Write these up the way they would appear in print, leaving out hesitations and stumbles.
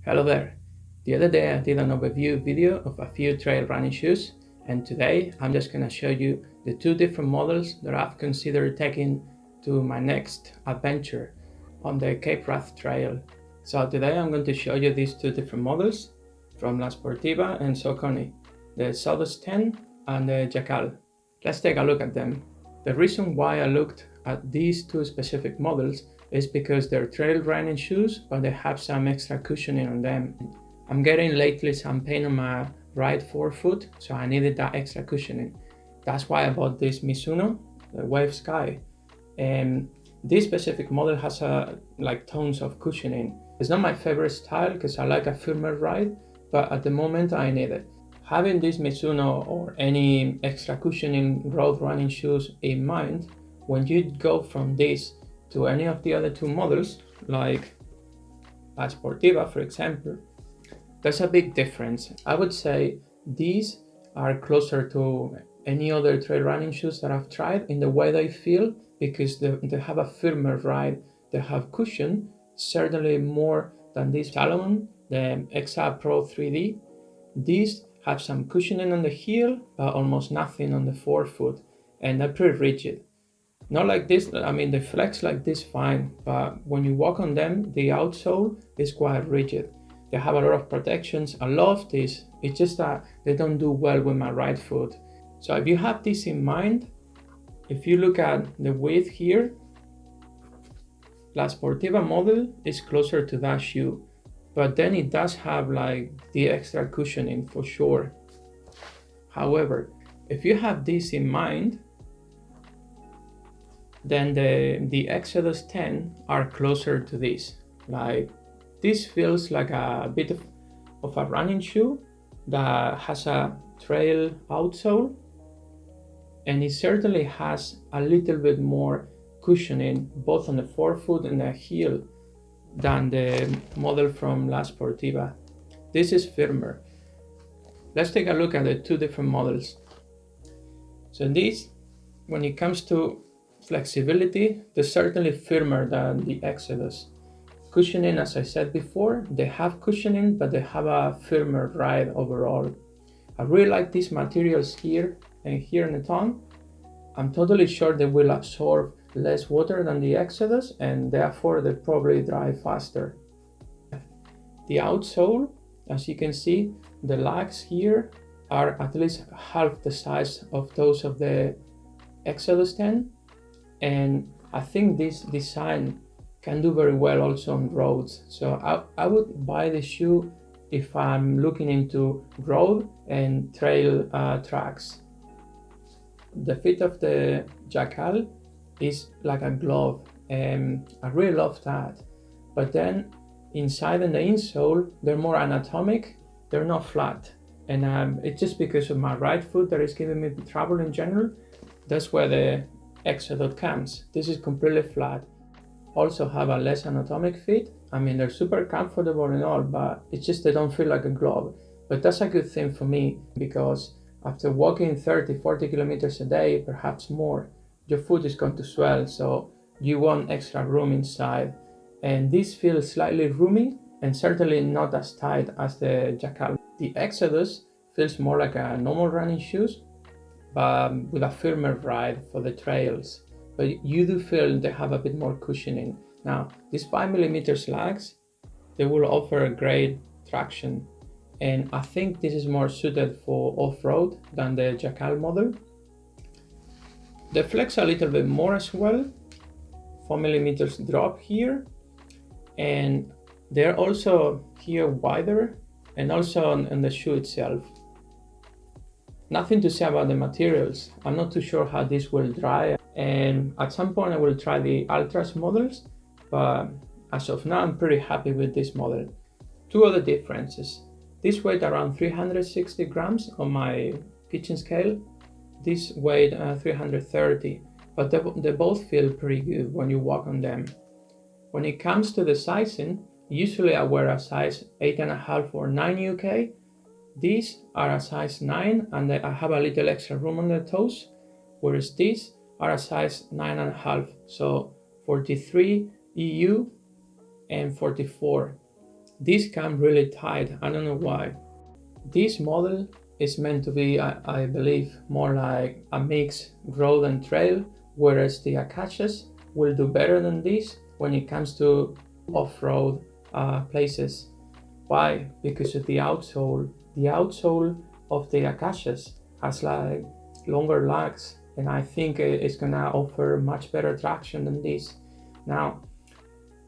Hello there! The other day I did an overview video of a few trail running shoes, and today I'm just going to show you the two different models that I've considered taking to my next adventure on the Cape Wrath Trail. So today I'm going to show you these two different models from La Sportiva and Saucony, the Xodus 10 and the Jackal. Let's take a look at them. The reason why I looked at these two specific models is because they're trail running shoes, but they have some extra cushioning on them. I'm getting lately some pain on my right forefoot, so I needed that extra cushioning. That's why I bought this Mizuno, the Wave Sky. And this specific model has tons of cushioning. It's not my favorite style because I like a firmer ride, but at the moment I need it. Having this Mizuno or any extra cushioning road running shoes in mind, when you go from this to any of the other two models, like La Sportiva for example, there's a big difference. I would say these are closer to any other trail running shoes that I've tried in the way they feel, because they have a firmer ride, they have cushion, certainly more than this Salomon, the XA Pro 3D. These have some cushioning on the heel, but almost nothing on the forefoot, and they're pretty rigid. Not like this, I mean they flex like this fine, but when you walk on them, the outsole is quite rigid. They have a lot of protections. I love this, it's just that they don't do well with my right foot. So if you have this in mind, if you look at the width here, La Sportiva model is closer to that shoe, but then it does have like the extra cushioning for sure. However, if you have this in mind, then the Xodus 10 are closer to this. Like this feels like a bit of a running shoe that has a trail outsole, and it certainly has a little bit more cushioning both on the forefoot and the heel than the model from La Sportiva. This is firmer. Let's take a look at the two different models. So this, when it comes to flexibility, they're certainly firmer than the Xodus. Cushioning, as I said before, they have cushioning, but they have a firmer ride overall. I really like these materials here and here in the tongue. I'm totally sure they will absorb less water than the Xodus, and therefore they probably dry faster. The outsole, as you can see, the lugs here are at least half the size of those of the Xodus 10, and I think this design can do very well also on roads. So I would buy the shoe if I'm looking into road and trail tracks. The fit of the Jackal is like a glove, and I really love that. But then inside and the insole, they're more anatomic, they're not flat. And it's just because of my right foot that is giving me trouble in general. That's where the Xodus comes. This is completely flat. Also have a less anatomic fit. I mean, they're super comfortable and all, but it's just they don't feel like a glove. But that's a good thing for me, because after walking 30-40 kilometers a day, perhaps more, your foot is going to swell, so you want extra room inside. And this feels slightly roomy and certainly not as tight as the Jackal. The Xodus feels more like a normal running shoes, but with a firmer ride for the trails. But you do feel they have a bit more cushioning. Now, these 5mm slugs, they will offer great traction, and I think this is more suited for off-road than the Jackal model. They flex a little bit more as well, 4mm drop here, and they're also here wider, and also on the shoe itself. Nothing to say about the materials. I'm not too sure how this will dry, and at some point I will try the Ultras models, but as of now I'm pretty happy with this model. Two other differences. This weighed around 360 grams on my kitchen scale. This weighed 330, but they both feel pretty good when you walk on them. When it comes to the sizing, usually I wear a size 8.5 or 9 UK. These are a size 9, and I have a little extra room on the toes, whereas these are a size 9.5, so 43 EU and 44. These come really tight, I don't know why. This model is meant to be, I believe, more like a mix road and trail, whereas the Akashas will do better than this when it comes to off-road places. Why? Because of the outsole. The outsole of the Akashas has like longer legs, and I think it's gonna offer much better traction than this. Now,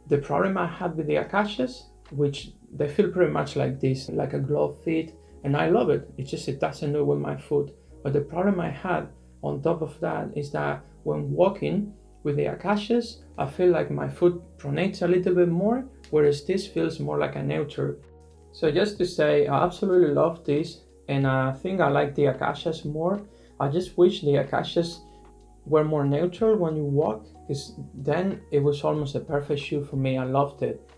the problem I had with the Akashas, which they feel pretty much like this, like a glove fit, and I love it. It's just it doesn't do with my foot. But the problem I had on top of that is that when walking with the Akashas, I feel like my foot pronates a little bit more, whereas this feels more like a neutral. So just to say, I absolutely love this, and I think I like the Akashas more. I just wish the Akashas were more neutral when you walk, because then it was almost a perfect shoe for me. I loved it.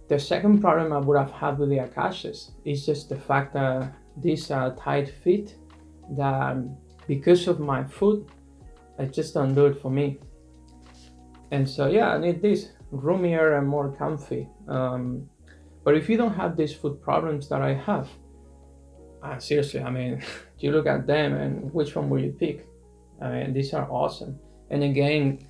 The second problem I would have had with the Akashas is just the fact that these are tight fit, that because of my foot, I just don't do it for me. And so yeah, I need this roomier and more comfy. But if you don't have these foot problems that I have, seriously, I mean, you look at them and which one will you pick? I mean, these are awesome. And again,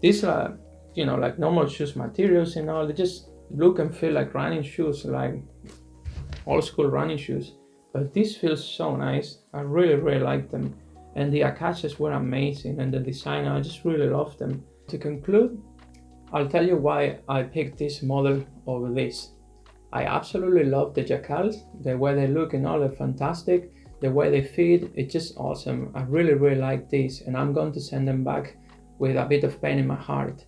these are, like normal shoes materials and all, they just look and feel like running shoes, like old school running shoes. But this feels so nice. I really, really like them. And the Akashas were amazing, and the design, I just really love them. To conclude, I'll tell you why I picked this model over this. I absolutely love the Jackals. The way they look and all, they're fantastic. The way they fit, it's just awesome. I really, really like these, and I'm going to send them back with a bit of pain in my heart.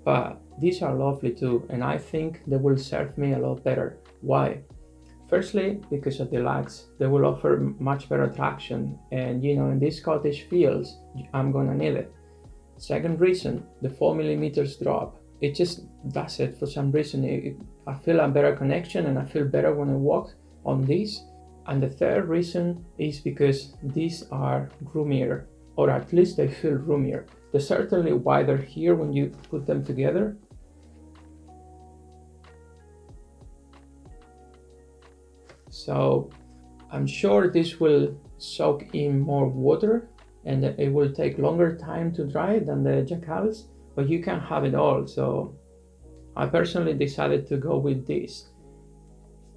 But these are lovely too, and I think they will serve me a lot better. Why? Firstly, because of the legs. They will offer much better traction, and in these Scottish fields, I'm gonna need it. Second reason, the 4mm drop. It just does it for some reason. I feel a better connection, and I feel better when I walk on these. And the third reason is because these are roomier, or at least they feel roomier. They're certainly wider here when you put them together. So I'm sure this will soak in more water, and it will take longer time to dry than the Jackals, but you can have it all. So I personally decided to go with this.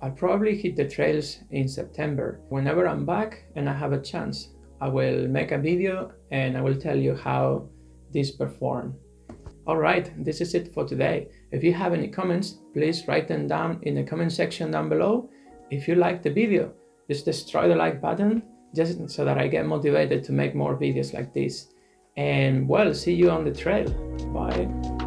I'll probably hit the trails in September. Whenever I'm back and I have a chance, I will make a video and I will tell you how this performed. Alright, this is it for today. If you have any comments, please write them down in the comment section down below. If you liked the video, just destroy the like button, just so that I get motivated to make more videos like this. And well, see you on the trail. Bye.